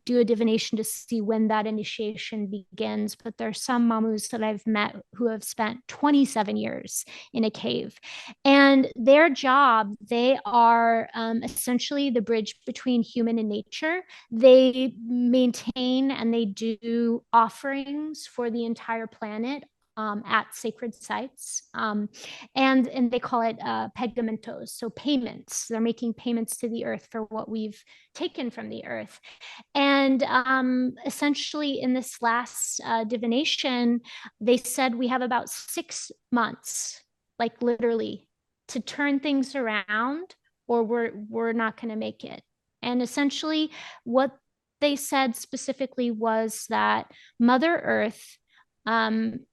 do a divination to see when that initiation begins. But there are some mamus that I've met who have spent 27 years in a cave. And their job, they are essentially the bridge between human and nature. They maintain and they do offerings for the entire planet at sacred sites. And they call it pagamentos, so payments. They're making payments to the earth for what we've taken from the earth. And essentially, in this last divination, they said we have about 6 months, like literally, to turn things around, or we're not going to make it. And essentially, what they said specifically was that Mother Earth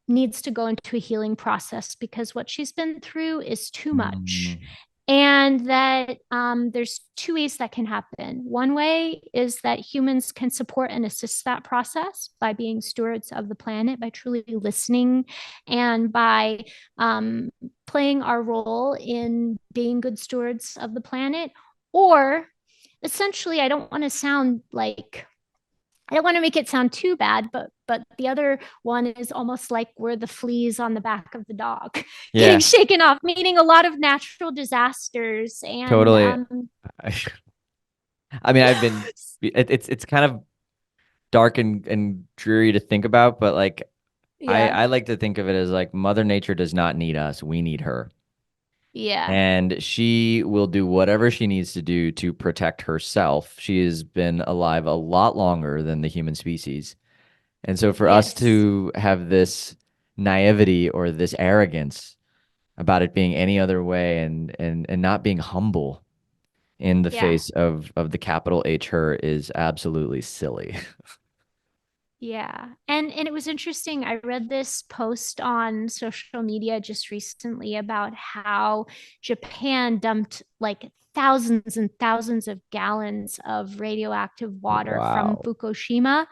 needs to go into a healing process because what she's been through is too much. Mm. And that there's two ways that can happen. One way is that humans can support and assist that process by being stewards of the planet, by truly listening, and by playing our role in being good stewards of the planet. Or essentially, I don't want to make it sound too bad, but the other one is almost like we're the fleas on the back of the dog getting Yeah, shaken off, meaning a lot of natural disasters. And totally. I, I mean, it's kind of dark and dreary to think about, but like yeah, I like to think of it as like Mother Nature does not need us, we need her. yeah, And she will do whatever she needs to do to protect herself. She has been alive a lot longer than the human species. And so for us yes, to have this naivety or this arrogance about it being any other way and not being humble in the yeah. face of the capital H her is absolutely silly. Yeah. And it was interesting. I read this post on social media just recently about how Japan dumped like thousands and thousands of gallons of radioactive water from Wow. Fukushima.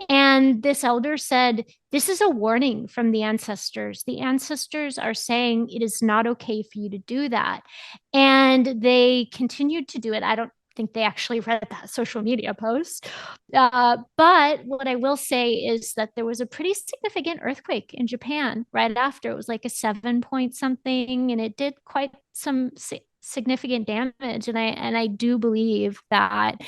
And this elder said, "This is a warning from the ancestors. The ancestors are saying it is not okay for you to do that." And they continued to do it. I don't think they actually read that social media post. But what I will say is that there was a pretty significant earthquake in Japan right after. It was like a 7 point something, and it did quite some significant damage. And I do believe that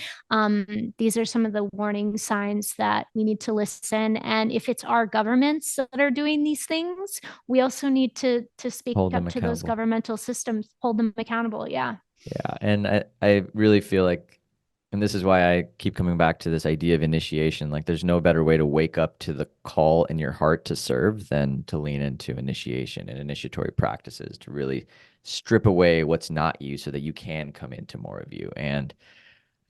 these are some of the warning signs that we need to listen. And if it's our governments that are doing these things, we also need to speak Hold them up to those accountable. governmental systems, hold them accountable. Yeah. Yeah. And I really feel like, and this is why I keep coming back to this idea of initiation. Like, there's no better way to wake up to the call in your heart to serve than to lean into initiation and initiatory practices to really strip away what's not you so that you can come into more of you. And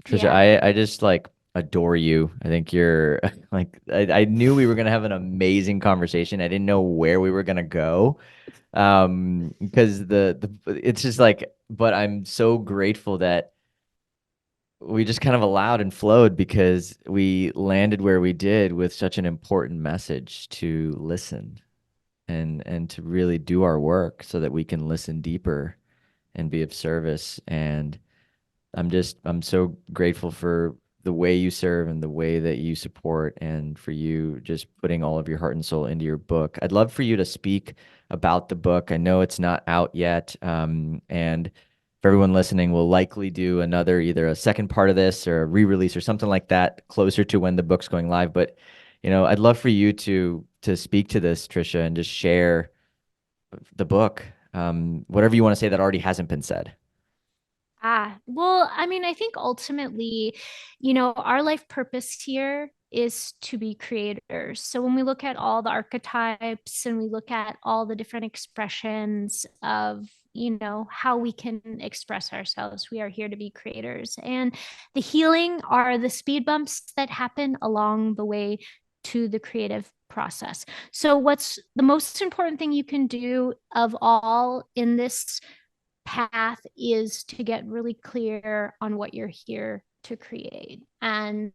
Tricia, Yeah. I just like adore you. I think you're like, I knew we were going to have an amazing conversation. I didn't know where we were going to go. Because it's just like, but I'm so grateful that we just kind of allowed and flowed because we landed where we did with such an important message to listen and to really do our work so that we can listen deeper and be of service. And I'm so grateful for the way you serve and the way that you support and for you just putting all of your heart and soul into your book. I'd love for you to speak about the book. I know it's not out yet. And for everyone listening, we'll likely do another, either a second part of this or a re-release or something like that closer to when the book's going live. But, I'd love for you to speak to this, Tricia, and just share the book. Whatever you want to say that already hasn't been said. Well, I mean, I think ultimately, our life purpose here is to be creators. So when we look at all the archetypes and we look at all the different expressions of, how we can express ourselves, we are here to be creators. And the healing are the speed bumps that happen along the way to the creative process. So what's the most important thing you can do of all in this path is to get really clear on what you're here to create, and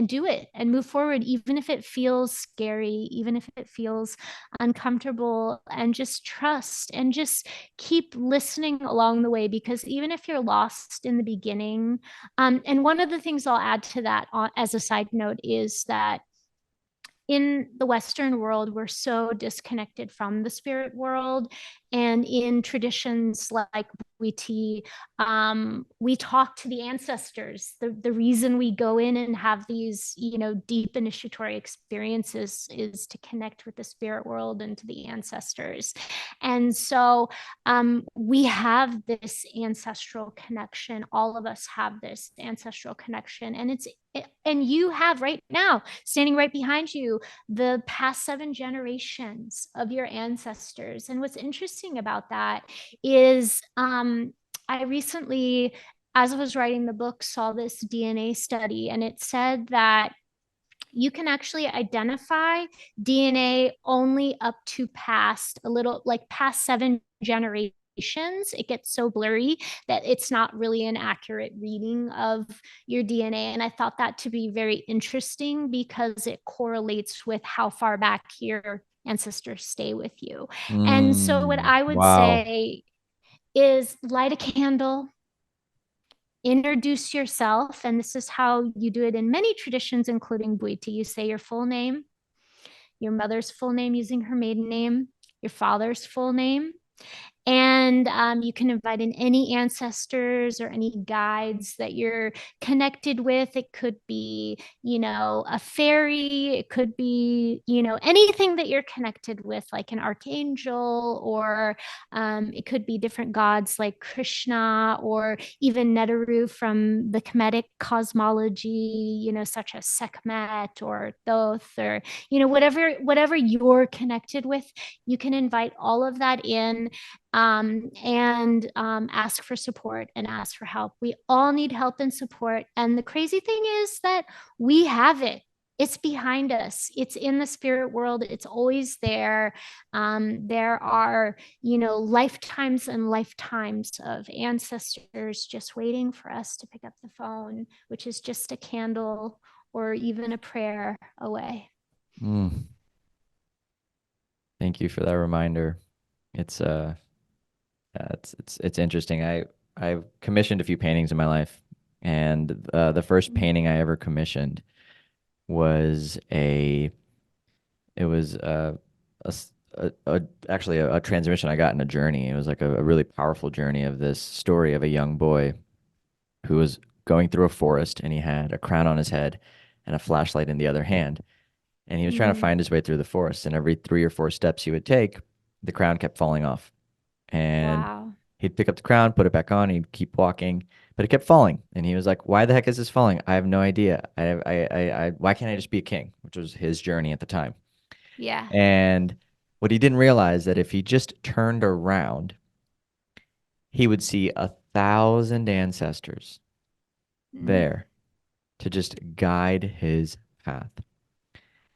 do it and move forward, even if it feels scary, even if it feels uncomfortable, and just trust and just keep listening along the way, because even if you're lost in the beginning, and one of the things I'll add to that, as a side note, is that in the Western world, we're so disconnected from the spirit world. And in traditions like Bwiti, we talk to the ancestors. The reason we go in and have these, deep initiatory experiences is to connect with the spirit world and to the ancestors. And so we have this ancestral connection. All of us have this ancestral connection. And you have right now, standing right behind you, the past 7 generations of your ancestors. And what's interesting about that is I recently, as I was writing the book, saw this DNA study, and it said that you can actually identify DNA only up to past a little, like past 7 generations. It gets so blurry that it's not really an accurate reading of your DNA. And I thought that to be very interesting because it correlates with how far back your ancestors stay with you. And so, what I would Wow. say is light a candle, introduce yourself. And this is how you do it in many traditions, including Bwiti. You say your full name, your mother's full name using her maiden name, your father's full name, and you can invite in any ancestors or any guides that you're connected with. It could be, a fairy. It could be, anything that you're connected with, like an archangel, or it could be different gods like Krishna, or even Neteru from the Kemetic cosmology, such as Sekhmet or Thoth, or, whatever you're connected with. You can invite all of that in, and ask for support and ask for help. We all need help and support. And the crazy thing is that we have it. It's behind us. It's in the spirit world. It's always there. There are, lifetimes and lifetimes of ancestors just waiting for us to pick up the phone, which is just a candle or even a prayer away. Mm, thank you for that reminder. It's it's interesting. I've commissioned a few paintings in my life, and the first painting I ever commissioned was a it was actually a transmission I got in a journey. It was like a really powerful journey of this story of a young boy who was going through a forest, and he had a crown on his head and a flashlight in the other hand, and he was trying to Mm, find his way through the forest. And every 3 or 4 steps he would take, the crown kept falling off, and wow. he'd pick up the crown, put it back on, he'd keep walking, but it kept falling. And he was like, "Why the heck is this falling? I have no idea. Why can't I just be a king?" Which was his journey at the time. Yeah. And what he didn't realize that if he just turned around, he would see 1,000 ancestors Mm. there to just guide his path.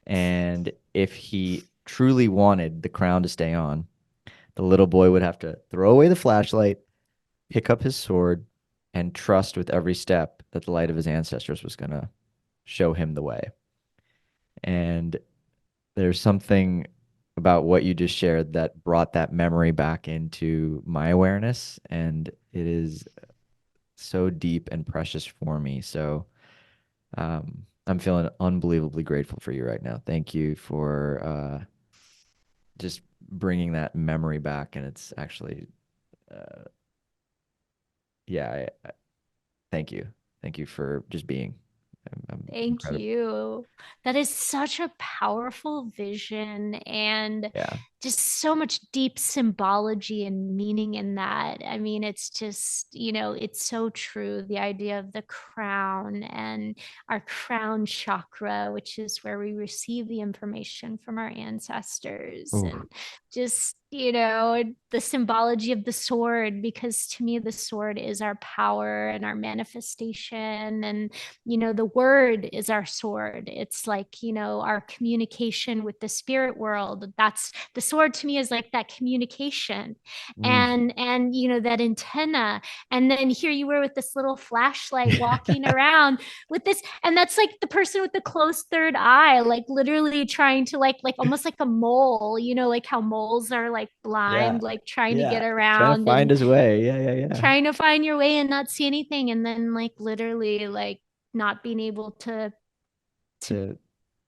And if he truly wanted the crown to stay on, the little boy would have to throw away the flashlight, pick up his sword, and trust with every step that the light of his ancestors was going to show him the way. And there's something about what you just shared that brought that memory back into my awareness. And it is so deep and precious for me. So I'm feeling unbelievably grateful for you right now. Thank you for just bringing that memory back. And it's actually, uh, yeah, thank you. Thank you for just being. I'm Thank incredible. you. That is such a powerful vision. And Yeah. just so much deep symbology and meaning in that. I mean, it's just, it's so true. The idea of the crown and our crown chakra, which is where we receive the information from our ancestors, Ooh. and just, the symbology of the sword, because to me, the sword is our power and our manifestation. And, the word is our sword. It's like, our communication with the spirit world. That's the sword to me, is like that communication, Mm. and that antenna. And then here you were with this little flashlight walking around with this, and that's like the person with the closed third eye, like literally trying to like almost like a mole, like how moles are like Yeah. blind, like trying to Yeah. get Trying to around find and his way. Yeah. Yeah. Yeah. trying to find your way and not see anything, and then like literally like not being able to To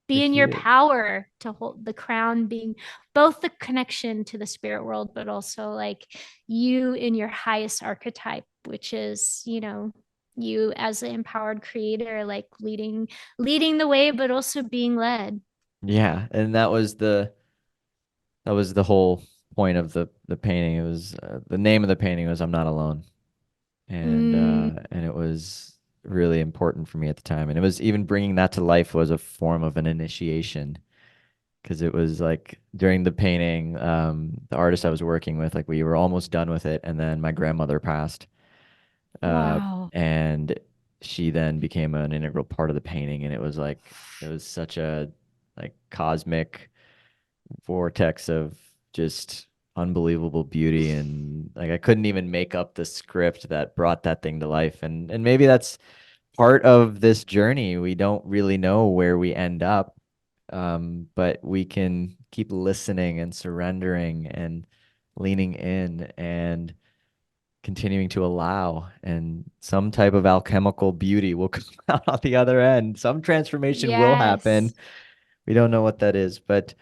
be in your hear. power, to hold the crown, being both the connection to the spirit world, but also like you in your highest archetype, which is, you as an empowered creator, like leading the way, but also being led. Yeah. And that was the whole point of the painting. It was the name of the painting was "I'm Not Alone," Mm, and it was really important for me at the time. And it was even bringing that to life was a form of an initiation because it was like during the painting, the artist I was working with, like we were almost done with it, and then my grandmother passed, uh, wow. and she then became an integral part of the painting, and it was such a like cosmic vortex of just unbelievable beauty, and like I couldn't even make up the script that brought that thing to life. And maybe that's part of this journey. We don't really know where we end up, but we can keep listening and surrendering and leaning in and continuing to allow, and some type of alchemical beauty will come out on the other end. Some transformation will happen. Yes. We don't know what that is, but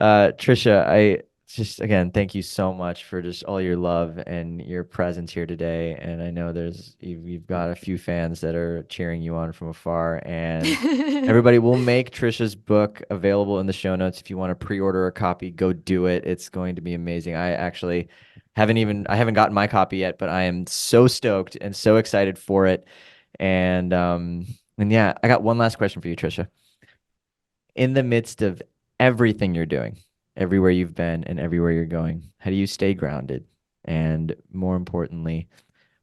Tricia, I just again thank you so much for just all your love and your presence here today. And I know you've got a few fans that are cheering you on from afar. And everybody, will make Tricia's book available in the show notes. If you want to pre-order a copy, go do it. It's going to be amazing. I actually I haven't gotten my copy yet, but I am so stoked and so excited for it. And yeah, I got one last question for you, Tricia. In the midst of everything you're doing, everywhere you've been and everywhere you're going, how do you stay grounded? And more importantly,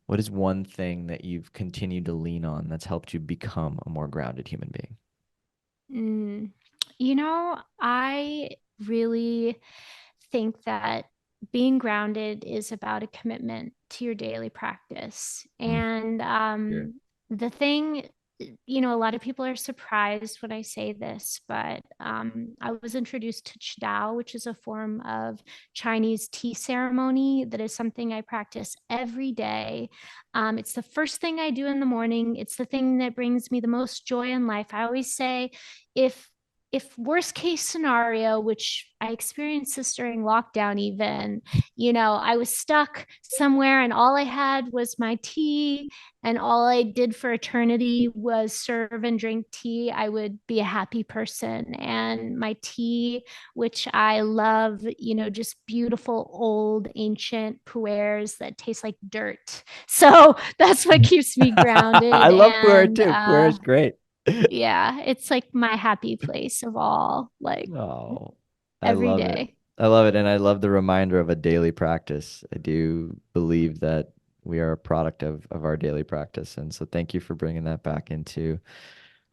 what is one thing that you've continued to lean on that's helped you become a more grounded human being? Mm. I really think that being grounded is about a commitment to your daily practice. Mm, And sure. the thing, a lot of people are surprised when I say this, but I was introduced to Qigong, which is a form of Chinese tea ceremony that is something I practice every day. It's the first thing I do in the morning. It's the thing that brings me the most joy in life. I always say, if worst case scenario, which I experienced this during lockdown, even, I was stuck somewhere and all I had was my tea and all I did for eternity was serve and drink tea, I would be a happy person. And my tea, which I love, just beautiful old ancient pu'ers that taste like dirt. So that's what keeps me I grounded. love puer And too. Puer is great. yeah, it's like my happy place of all, like Oh, I every love it. day. I love it. And I love the reminder of a daily practice. I do believe that we are a product of our daily practice. And so thank you for bringing that back into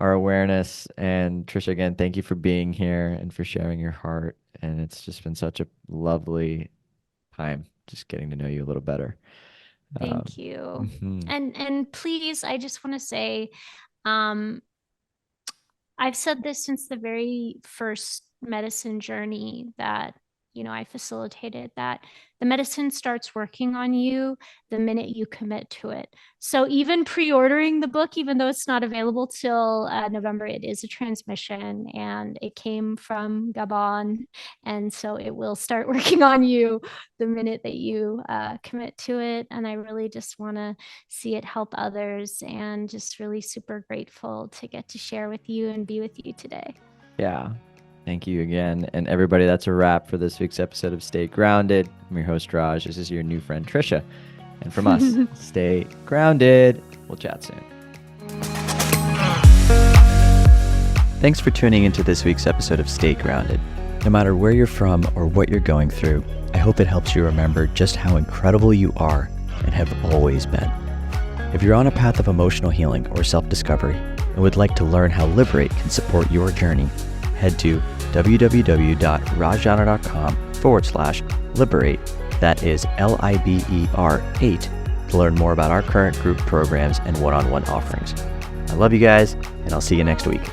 our awareness. And Tricia, again, thank you for being here and for sharing your heart. And it's just been such a lovely time just getting to know you a little better. Thank you. Mhm. And please, I just want to say, um, I've said this since the very first medicine journey that, I facilitated, that the medicine starts working on you the minute you commit to it. So even pre-ordering the book, even though it's not available till November, it is a transmission and it came from Gabon. And so it will start working on you the minute that you commit to it. And I really just want to see it help others, and just really super grateful to get to share with you and be with you today. Yeah. Thank you again. And everybody, that's a wrap for this week's episode of Stay Grounded. I'm your host, Raj. This is your new friend, Tricia. And from us, stay grounded. We'll chat soon. Thanks for tuning into this week's episode of Stay Grounded. No matter where you're from or what you're going through, I hope it helps you remember just how incredible you are and have always been. If you're on a path of emotional healing or self-discovery and would like to learn how Liberate can support your journey, head to www.rajana.com/liberate. That is LIBER8 to learn more about our current group programs and one-on-one offerings. I love you guys, and I'll see you next week.